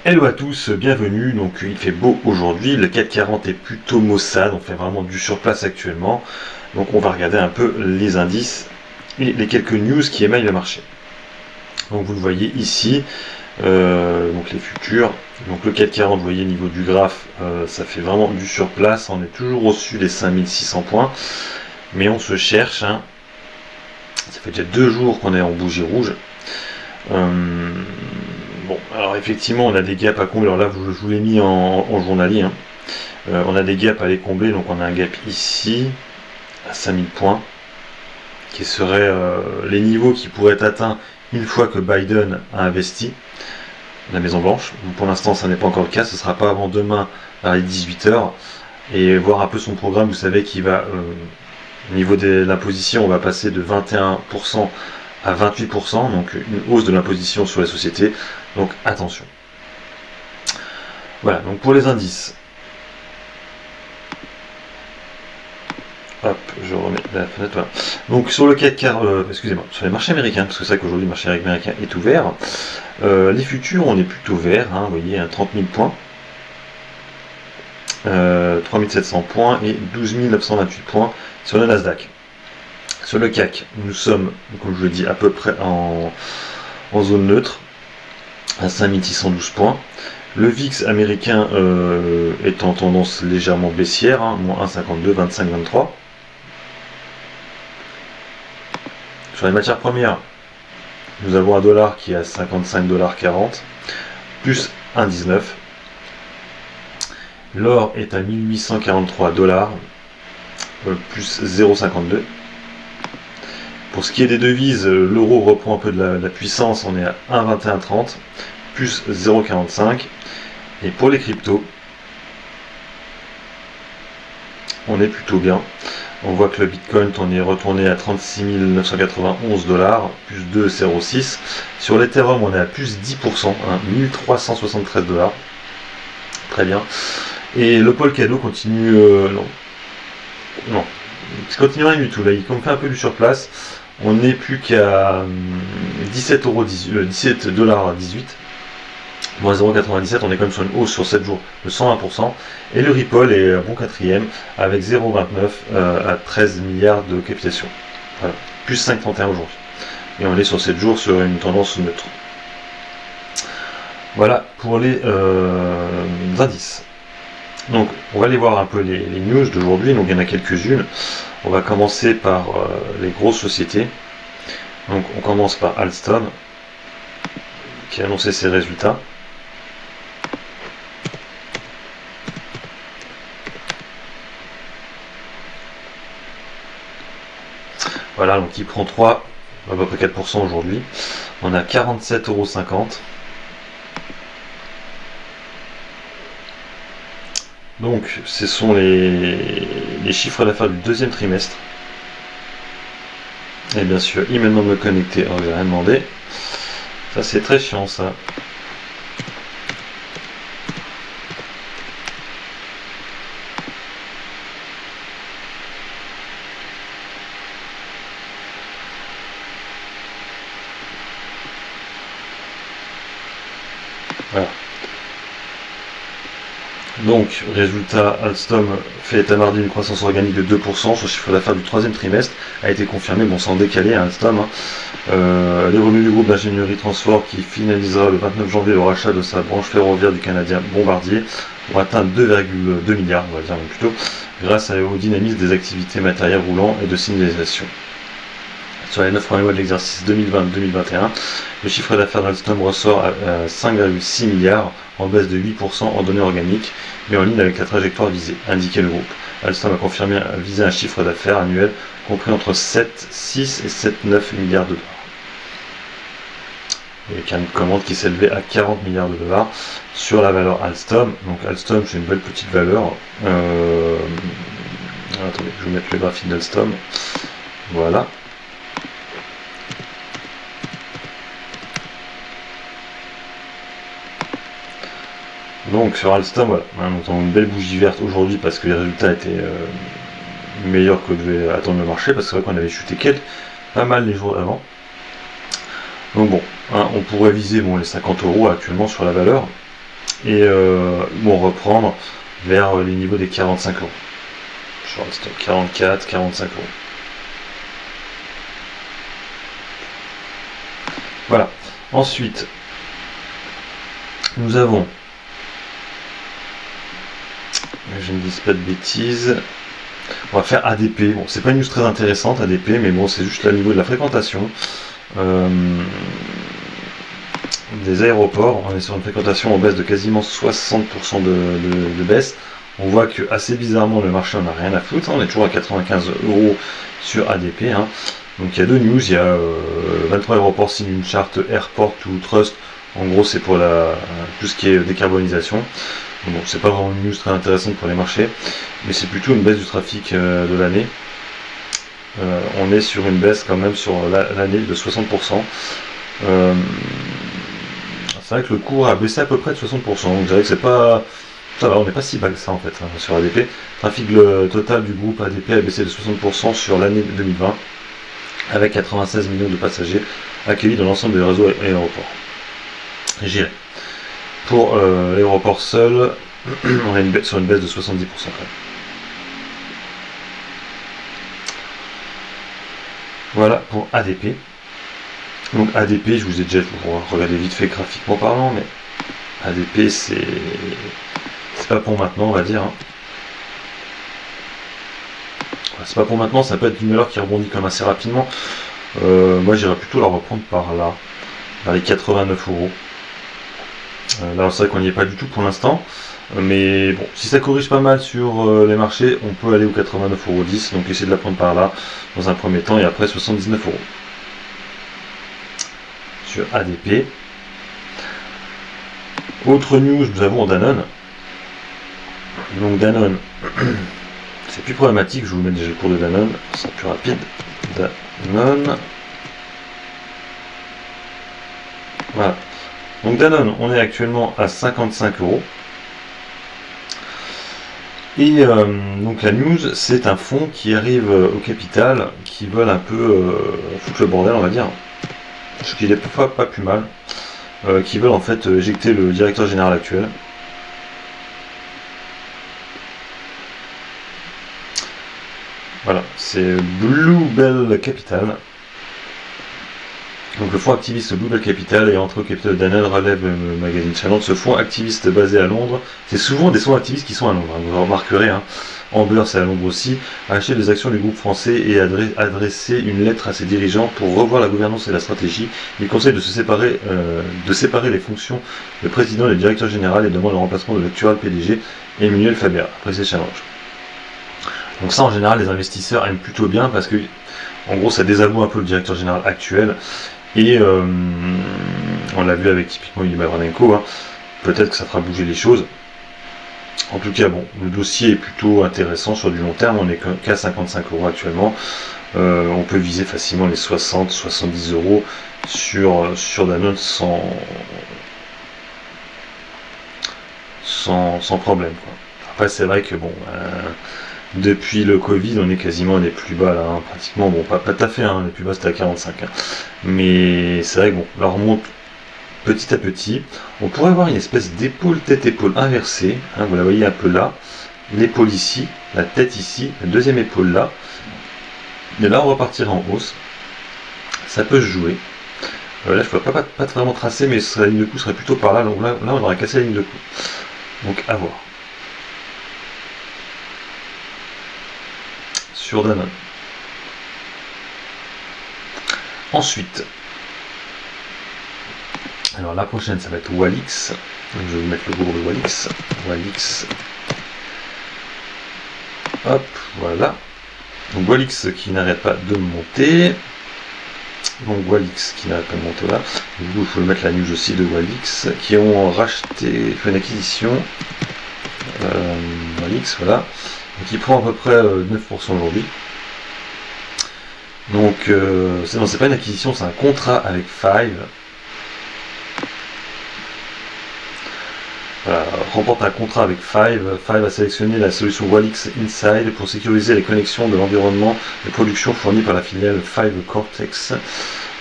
Hello à tous, bienvenue. Donc il fait beau aujourd'hui, le CAC 40 est plutôt maussade, on fait vraiment du surplace actuellement. Donc on va regarder un peu les indices et les quelques news qui émaillent le marché. Donc vous le voyez ici, donc les futurs. Donc le CAC 40, vous voyez au niveau du graphe, ça fait vraiment du surplace, on est toujours au-dessus des 5600 points, mais on se cherche, hein. Ça fait déjà 2 jours qu'on est en bougie rouge. Bon, alors effectivement, on a des gaps à combler. Alors là, je vous l'ai mis en journalier, hein. On a des gaps à les combler, donc on a un gap ici, à 5000 points, qui serait les niveaux qui pourraient être atteints une fois que Biden a investi la Maison Blanche. Donc pour l'instant, ça n'est pas encore le cas, ce ne sera pas avant demain vers les 18h. Et voir un peu son programme, vous savez qu'il va, au niveau de l'imposition, on va passer de 21% à 28%, donc une hausse de l'imposition sur les sociétés, donc attention. Voilà, donc pour les indices. Hop, je remets la fenêtre, voilà. Donc sur le CAC 40, excusez-moi, sur les marchés américains, parce que c'est vrai qu'aujourd'hui le marché américain est ouvert, les futurs, on est plutôt vert, hein, vous voyez, 30 000 points, 3 700 points et 12 928 points sur le Nasdaq. Sur le CAC, nous sommes, comme je le dis, à peu près en zone neutre, à 5 612 points. Le VIX américain est en tendance légèrement baissière, hein, moins 1,52, 25, 23. Sur les matières premières, nous avons un dollar qui est à 55,40 $, plus 1,19. L'or est à 1843 $, plus 0,52. Pour ce qui est des devises, l'euro reprend un peu de la puissance, on est à 1,2130, plus 0,45. Et pour les cryptos, on est plutôt bien. On voit que le Bitcoin, on est retourné à 36 991 $, plus 2,06. Sur l'Ethereum, on est à plus 10%, hein, 1373 $. Très bien. Et le Polkadot continue... non, ça continue rien du tout. Là, il fait un peu du surplace. On n'est plus qu'à 17,18 $. Moins 0,97, on est quand même sur une hausse sur 7 jours de 120%. Et le Ripple est un bon quatrième avec 0,29 à 13 milliards de capitalisation. Voilà. Plus 5,31 aujourd'hui. Et on est sur 7 jours sur une tendance neutre. Voilà pour les indices. Donc on va aller voir un peu les news d'aujourd'hui. Donc il y en a quelques-unes. On va commencer par les grosses sociétés. Donc on commence par Alstom qui a annoncé ses résultats. Voilà, donc il prend 3, à peu près 4% aujourd'hui. On a 47,50 €. Donc ce sont les chiffres d'affaires du deuxième trimestre. Et bien sûr, il me demande de me connecter. Oh, j'ai rien demandé. Ça c'est très chiant ça. Voilà. Donc, résultat, Alstom fait état mardi une croissance organique de 2%, son chiffre d'affaires du troisième trimestre a été confirmé, bon sans décaler à Alstom. Hein. Les revenus du groupe d'ingénierie transport qui finalisera le 29 janvier le rachat de sa branche ferroviaire du Canadien Bombardier ont atteint 2,2 milliards, on va dire plutôt, grâce au dynamisme des activités matérielles roulant et de signalisation. Sur les 9 premiers mois de l'exercice 2020-2021, le chiffre d'affaires d'Alstom ressort à 5,6 milliards, en baisse de 8% en données organiques, mais en ligne avec la trajectoire visée, indiquait le groupe. Alstom a confirmé viser un chiffre d'affaires annuel compris entre 7,6 et 7,9 milliards de $. Avec une commande qui s'élevait à 40 milliards de $. Sur la valeur Alstom, donc Alstom c'est une belle petite valeur. Attendez, je vais mettre le graphique d'Alstom. Voilà. Donc sur Alstom, voilà, on a une belle bougie verte aujourd'hui parce que les résultats étaient meilleurs que devait attendre le marché, parce que c'est vrai qu'on avait chuté pas mal les jours d'avant. Donc bon, hein, on pourrait viser les 50 € actuellement sur la valeur. et vont reprendre vers les niveaux des 45 euros. Je reste 44, 45 euros. Voilà. Ensuite, nous avons, je ne dis pas de bêtises, on va faire ADP. Bon, c'est pas une news très intéressante ADP, mais bon, c'est juste là au niveau de la fréquentation. Des aéroports, on est sur une fréquentation en baisse de quasiment 60% de baisse. On voit que assez bizarrement le marché en a rien à foutre, hein. On est toujours à 95 euros sur ADP, hein. Donc il y a deux news, il y a 23 aéroports signent une charte Airport to Trust, en gros c'est pour tout ce qui est décarbonisation. Bon, c'est pas vraiment une news très intéressante pour les marchés, mais c'est plutôt une baisse du trafic de l'année. On est sur une baisse quand même sur l'année de 60%. C'est vrai que le cours a baissé à peu près de 60%, donc je dirais que c'est pas... Ça va, on n'est pas si bas que ça en fait, hein, sur ADP. Le trafic total du groupe ADP a baissé de 60% sur l'année 2020, avec 96 millions de passagers accueillis dans l'ensemble des réseaux aéroports. J'irai. Pour l'aéroport seul, on est sur une baisse de 70% quand même. Voilà pour ADP. Donc ADP, je vous ai déjà regardé vite fait graphiquement parlant, mais ADP c'est pas pour maintenant, on va dire. Hein. C'est pas pour maintenant, ça peut être une valeur qui rebondit comme assez rapidement. Moi j'irais plutôt la reprendre par là, vers les 89 euros. Là c'est vrai qu'on n'y est pas du tout pour l'instant, mais bon, si ça corrige pas mal sur les marchés, on peut aller aux 89,10 euros, donc essayer de la prendre par là dans un premier temps et après 79 euros. Sur ADP. Autre news, nous avons Danone. Donc Danone, c'est plus problématique, je vous mets déjà le cours de Danone, c'est plus rapide. Danone. Voilà. Donc Danone, on est actuellement à 55 euros. Et donc la news, c'est un fonds qui arrive au capital, qui veulent un peu foutre le bordel, on va dire. Ce qui n'est pas plus mal. Qui veulent en fait éjecter le directeur général actuel. Voilà, c'est Bluebell Capital. Donc le fonds activiste Bluebell Capital est entré au capital de Danone, relève le magazine Challenge. Ce fonds activiste basé à Londres, c'est souvent des fonds activistes qui sont à Londres, hein, vous remarquerez, hein. Amber, c'est à Londres aussi, a acheté des actions du groupe français et a adressé une lettre à ses dirigeants pour revoir la gouvernance et la stratégie. Il conseille de séparer les fonctions de président et de directeur général et demande le remplacement de l'actuel PDG Emmanuel Faber, après ces challenges. Donc ça en général les investisseurs aiment plutôt bien parce que en gros ça désavoue un peu le directeur général actuel et on l'a vu avec typiquement Ilya Bavranenko, hein, peut-être que ça fera bouger les choses. En tout cas bon, le dossier est plutôt intéressant sur du long terme, on n'est qu'à 55 euros actuellement, on peut viser facilement les 60-70 euros sur Danone sans problème, quoi. Après c'est vrai que bon, depuis le Covid, on est quasiment à des plus bas là, hein, pratiquement, bon pas tout à fait, hein, les plus bas c'était à 45, hein. Mais c'est vrai que bon, là on remonte petit à petit. On pourrait avoir une espèce d'épaule tête-épaule inversée, hein, vous la voyez un peu là, l'épaule ici, la tête ici, la deuxième épaule là, et là on va partir en hausse, ça peut se jouer. Là je ne peux pas vraiment tracer, mais la ligne de coup serait plutôt par là, donc là on aurait cassé la ligne de coup, donc à voir. Sur Danone. Ensuite, alors la prochaine ça va être Walix. Donc, je vais vous mettre le logo de Walix. Walix. Hop, voilà. Donc Walix qui n'arrête pas de monter. Donc Walix qui n'arrête pas de monter là. Du coup, il faut mettre la news aussi de Walix qui ont racheté, fait une acquisition. Walix, voilà. Donc il prend à peu près 9% aujourd'hui. Donc c'est pas une acquisition, c'est un contrat avec Five. remporte un contrat avec Five. Five a sélectionné la solution Walix Inside pour sécuriser les connexions de l'environnement de production fourni par la filiale Five Cortex,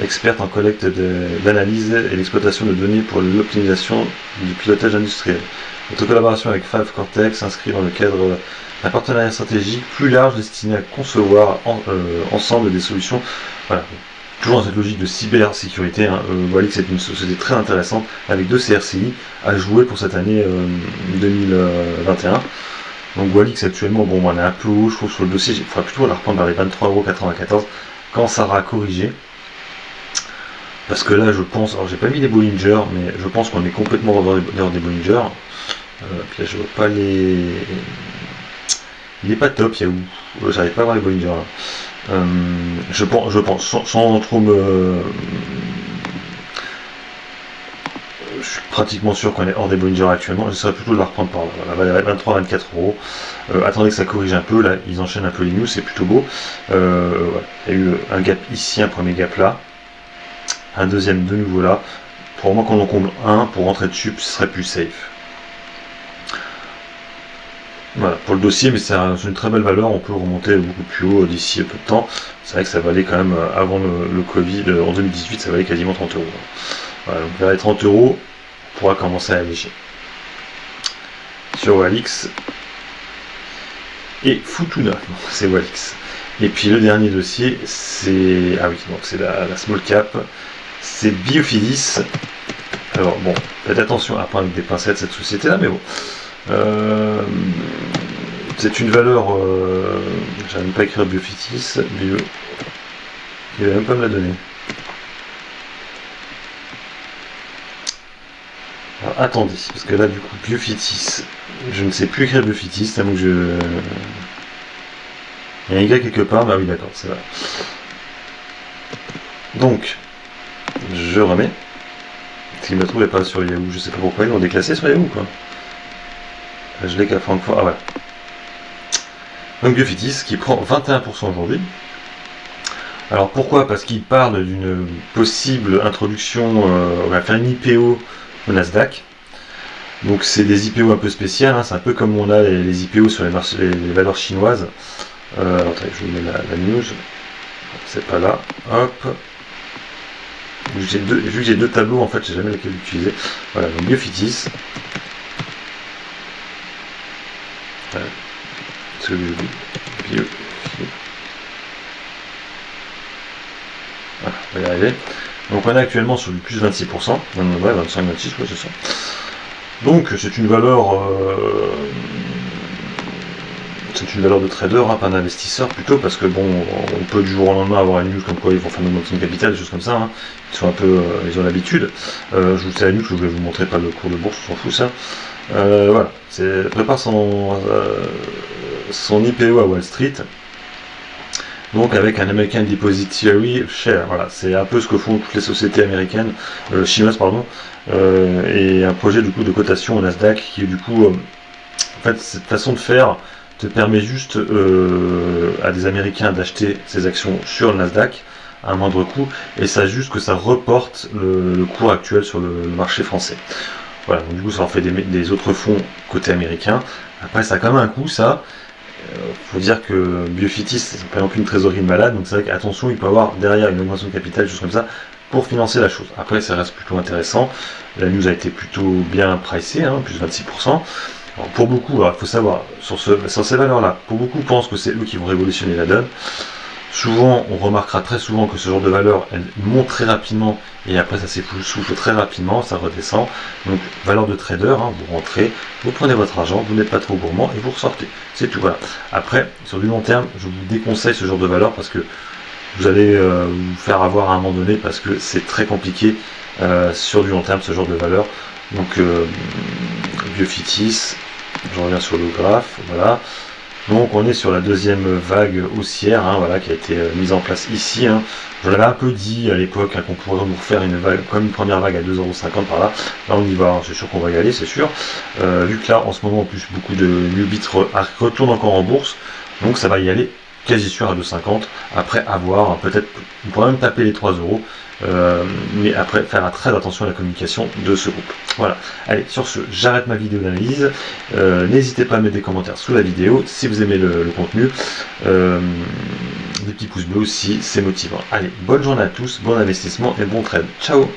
experte en collecte d'analyse et l'exploitation de données pour l'optimisation du pilotage industriel. Notre collaboration avec Five Cortex s'inscrit dans le cadre d'un partenariat stratégique plus large destiné à concevoir ensemble des solutions. Voilà. Toujours dans cette logique de cybersécurité, hein, Walix est une société très intéressante avec 2 CRCI à jouer pour cette année 2021. Donc Walix actuellement, bon, on est un peu haut, je trouve, sur le dossier. Il faudra plutôt la reprendre vers les 23,94€ quand ça aura corrigé. Parce que là, je pense, alors j'ai pas mis les Bollinger, mais je pense qu'on est complètement dans des Bollinger. Puis là, je vois pas les. Il est pas top, Yahoo. J'arrive pas à voir les Bollinger là. Je pense, sans trop me. Je suis pratiquement sûr qu'on est hors des Bollinger actuellement. J'essaierai plutôt de la reprendre par là. Voilà, 23-24€. Attendez que ça corrige un peu. Là, ils enchaînent un peu les news, c'est plutôt beau. Voilà. Il y a eu un gap ici, un premier gap là. Un deuxième de nouveau là. Pour moi, qu'on en comble un, pour rentrer dessus, ce serait plus safe. Voilà, pour le dossier, mais c'est une très belle valeur, on peut remonter beaucoup plus haut d'ici peu de temps. C'est vrai que ça valait quand même, avant le Covid, en 2018, ça valait quasiment 30€. Voilà, donc vers les 30€, on pourra commencer à alléger. Sur Walix et Futuna, c'est Walix. Et puis le dernier dossier, c'est. Ah oui, donc c'est la small cap, c'est Biofidis. Alors bon, faites attention à prendre avec des pincettes cette société-là, mais bon. C'est une valeur. J'arrive même pas à écrire Biofitis. Il va même pas me la donner. Alors, attendez, parce que là du coup Biofitis, je ne sais plus écrire Biofitis, à moins que je. Il y a un gars quelque part, bah oui d'accord, c'est là. Donc, je remets. Parce qu'il ne me trouvait pas sur Yahoo, je sais pas pourquoi ils l'ont déclassé sur Yahoo quoi. Je l'ai qu'à Francfort. Ah voilà. Donc Biofitis qui prend 21% aujourd'hui. Alors pourquoi? Parce qu'il parle d'une possible introduction, on va faire une IPO au Nasdaq. Donc c'est des IPO un peu spéciales, hein, c'est un peu comme on a les IPO sur les valeurs chinoises. Attendez, je vous mets la news. C'est pas là. Hop. Vu que j'ai deux tableaux, en fait, je sais jamais lequel utiliser. Voilà, donc Biofitis. Voilà. Voilà, on va y arriver. Donc on est actuellement sur du plus 26%, ouais, 25-26, ouais, c'est ça. Donc c'est une valeur de trader, hein, pas d'investisseur plutôt, parce que bon, on peut du jour au lendemain avoir une news comme quoi ils vont faire une augmentation de capital, des choses comme ça, hein. Ils sont un peu, ils ont l'habitude. Je vous sais la news que je vais vous montrer, pas le cours de bourse, on s'en fout ça. Voilà, prépare son IPO à Wall Street. Donc avec un American Depository Share, voilà, c'est un peu ce que font toutes les sociétés américaines, chinoises pardon, et un projet du coup de cotation au Nasdaq qui du coup, en fait cette façon de faire te permet juste à des Américains d'acheter ces actions sur le Nasdaq à un moindre coût, et ça juste que ça reporte le cours actuel sur le marché français. Voilà, donc du coup ça en fait des autres fonds côté américain. Après ça a quand même un coût ça. Faut dire que Biofitis, c'est pas non plus une trésorerie de malade, donc c'est vrai qu'attention, il peut y avoir derrière une augmentation de capital, des choses comme ça, pour financer la chose. Après, ça reste plutôt intéressant. La news a été plutôt bien pricée, hein, plus 26%. Alors, pour beaucoup, il faut savoir, sur ces valeurs-là, pour beaucoup pensent que c'est eux qui vont révolutionner la donne. Souvent, on remarquera très souvent que ce genre de valeur, elle monte très rapidement et après ça s'essouffle très rapidement, ça redescend. Donc, valeur de trader, hein, vous rentrez, vous prenez votre argent, vous n'êtes pas trop gourmand et vous ressortez. C'est tout, voilà. Après, sur du long terme, je vous déconseille ce genre de valeur parce que vous allez vous faire avoir à un moment donné parce que c'est très compliqué sur du long terme, ce genre de valeur. Donc, Biofitis, je reviens sur le graphe, voilà. Donc on est sur la deuxième vague haussière, hein, voilà, qui a été mise en place ici. Hein. Je l'avais un peu dit à l'époque, hein, qu'on pourrait nous refaire une vague, comme une première vague à 2,50€ par là. Là on y va, hein, c'est sûr qu'on va y aller, c'est sûr. Vu que là en ce moment en plus beaucoup de newbits retournent encore en bourse, donc ça va y aller quasi sûr à 2,50. Après avoir, peut-être, on pourrait même taper les 3 euros. Mais après faire très attention à la communication de ce groupe. Voilà, allez, sur ce, j'arrête ma vidéo d'analyse. N'hésitez pas à mettre des commentaires sous la vidéo si vous aimez le contenu. Des petits pouces bleus aussi, c'est motivant. Allez, bonne journée à tous, bon investissement et bon trade. Ciao.